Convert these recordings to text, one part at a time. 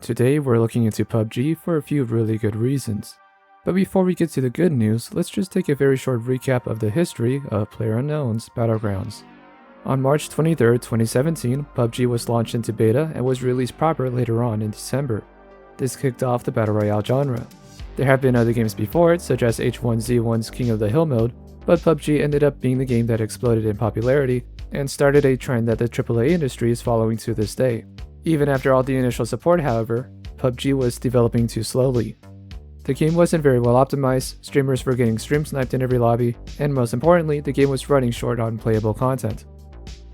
Today we're looking into PUBG for a few really good reasons. But before we get to the good news, let's just take a very short recap of the history of PlayerUnknown's Battlegrounds. On March 23, 2017, PUBG was launched into beta and was released proper later on in December. This kicked off the Battle Royale genre. There have been other games before it, such as H1Z1's King of the Hill mode, but PUBG ended up being the game that exploded in popularity and started a trend that the AAA industry is following to this day. Even after all the initial support, however, PUBG was developing too slowly. The game wasn't very well optimized, streamers were getting stream sniped in every lobby, and most importantly, the game was running short on playable content.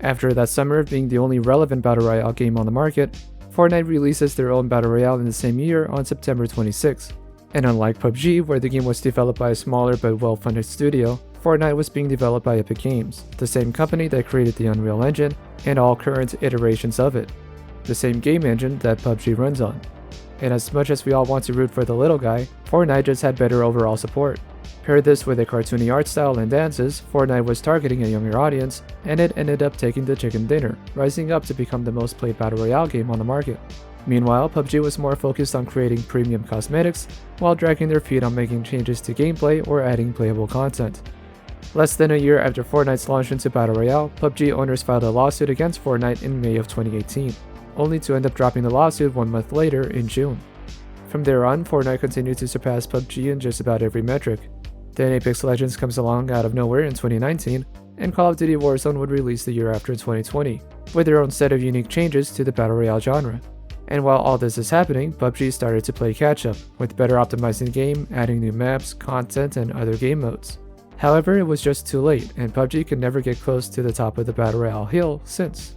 After that summer of being the only relevant Battle Royale game on the market, Fortnite releases their own Battle Royale in the same year on September 26. And unlike PUBG, where the game was developed by a smaller but well-funded studio, Fortnite was being developed by Epic Games, the same company that created the Unreal Engine and all current iterations of it, the same game engine that PUBG runs on. And as much as we all want to root for the little guy, Fortnite just had better overall support. Pair this with a cartoony art style and dances, Fortnite was targeting a younger audience, and it ended up taking the chicken dinner, rising up to become the most played Battle Royale game on the market. Meanwhile, PUBG was more focused on creating premium cosmetics, while dragging their feet on making changes to gameplay or adding playable content. Less than a year after Fortnite's launch into Battle Royale, PUBG owners filed a lawsuit against Fortnite in May of 2018. Only to end up dropping the lawsuit 1 month later in June. From there on, Fortnite continued to surpass PUBG in just about every metric. Then Apex Legends comes along out of nowhere in 2019, and Call of Duty Warzone would release the year after in 2020, with their own set of unique changes to the Battle Royale genre. And while all this is happening, PUBG started to play catch-up, with better optimizing the game, adding new maps, content, and other game modes. However, it was just too late, and PUBG could never get close to the top of the Battle Royale hill since.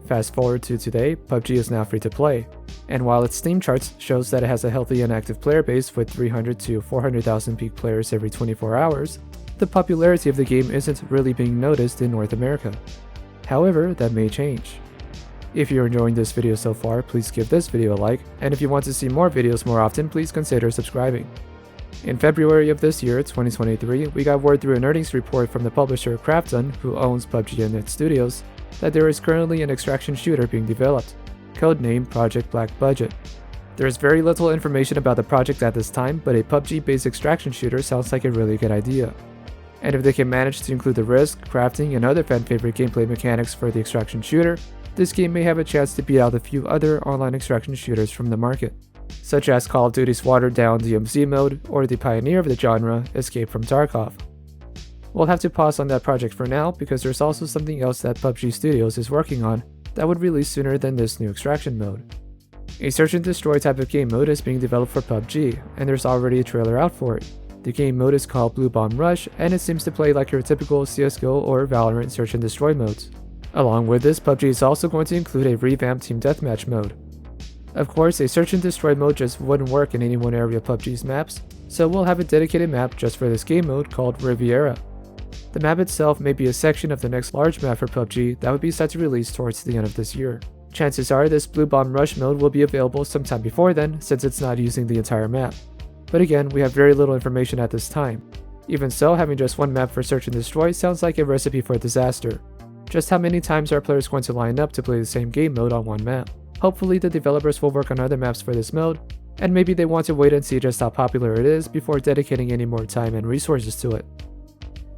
Fast forward to today, PUBG is now free to play, and while its Steam charts shows that it has a healthy and active player base with 300 to 400,000 peak players every 24 hours, the popularity of the game isn't really being noticed in North America. However, that may change. If you're enjoying this video so far, please give this video a like, and if you want to see more videos more often, please consider subscribing. In February of this year, 2023, we got word through an earnings report from the publisher Krafton, who owns PUBG and its studios, that there is currently an extraction shooter being developed, codenamed Project Black Budget. There is very little information about the project at this time, but a PUBG-based extraction shooter sounds like a really good idea. And if they can manage to include the risk, crafting, and other fan-favorite gameplay mechanics for the extraction shooter, this game may have a chance to beat out a few other online extraction shooters from the market, such as Call of Duty's watered-down DMZ mode or the pioneer of the genre, Escape from Tarkov. We'll have to pause on that project for now because there's also something else that PUBG Studios is working on that would release sooner than this new extraction mode. A search and destroy type of game mode is being developed for PUBG, and there's already a trailer out for it. The game mode is called Blue Bomb Rush, and it seems to play like your typical CSGO or Valorant search and destroy modes. Along with this, PUBG is also going to include a revamped team deathmatch mode. Of course, a search and destroy mode just wouldn't work in any one area of PUBG's maps, so we'll have a dedicated map just for this game mode called Riviera. The map itself may be a section of the next large map for PUBG that would be set to release towards the end of this year. Chances are this Blue Bomb Rush mode will be available sometime before then, since it's not using the entire map. But again, we have very little information at this time. Even so, having just one map for search and destroy sounds like a recipe for disaster. Just how many times are players going to line up to play the same game mode on one map? Hopefully the developers will work on other maps for this mode, and maybe they want to wait and see just how popular it is before dedicating any more time and resources to it.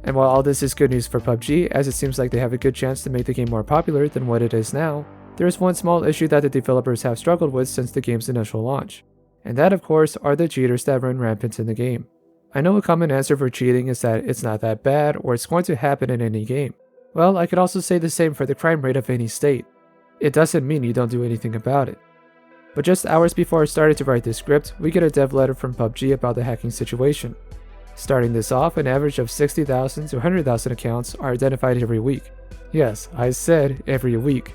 And while all this is good news for PUBG, as it seems like they have a good chance to make the game more popular than what it is now, there is one small issue that the developers have struggled with since the game's initial launch. And that, of course, are the cheaters that run rampant in the game. I know a common answer for cheating is that it's not that bad or it's going to happen in any game. Well, I could also say the same for the crime rate of any state. It doesn't mean you don't do anything about it. But just hours before I started to write this script, we get a dev letter from PUBG about the hacking situation. Starting this off, an average of 60,000 to 100,000 accounts are identified every week. Yes, I said every week,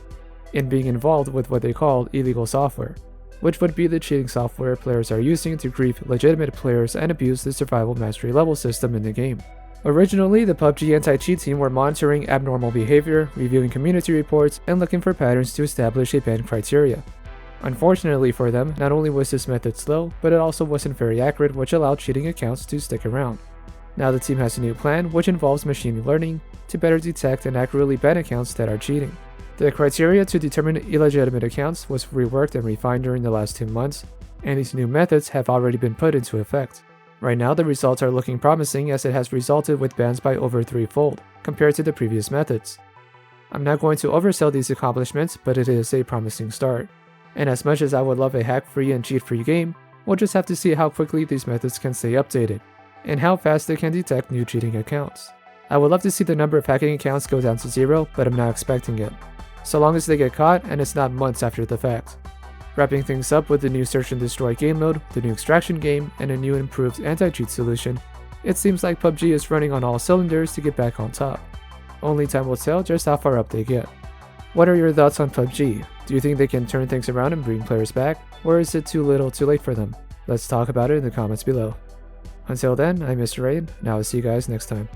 in being involved with what they call illegal software, which would be the cheating software players are using to grief legitimate players and abuse the survival mastery level system in the game. Originally, the PUBG anti-cheat team were monitoring abnormal behavior, reviewing community reports, and looking for patterns to establish a ban criteria. Unfortunately for them, not only was this method slow, but it also wasn't very accurate, which allowed cheating accounts to stick around. Now the team has a new plan, which involves machine learning to better detect and accurately ban accounts that are cheating. The criteria to determine illegitimate accounts was reworked and refined during the last 2 months, and these new methods have already been put into effect. Right now, the results are looking promising as it has resulted with bans by over 3-fold, compared to the previous methods. I'm not going to oversell these accomplishments, but it is a promising start. And as much as I would love a hack-free and cheat-free game, we'll just have to see how quickly these methods can stay updated, and how fast they can detect new cheating accounts. I would love to see the number of hacking accounts go down to 0, but I'm not expecting it, so long as they get caught and it's not months after the fact. Wrapping things up with the new Search and Destroy game mode, the new Extraction game, and a new improved anti-cheat solution, it seems like PUBG is running on all cylinders to get back on top. Only time will tell just how far up they get. What are your thoughts on PUBG? Do you think they can turn things around and bring players back, or is it too little too late for them? Let's talk about it in the comments below. Until then, I'm Mr. Raid, and I will see you guys next time.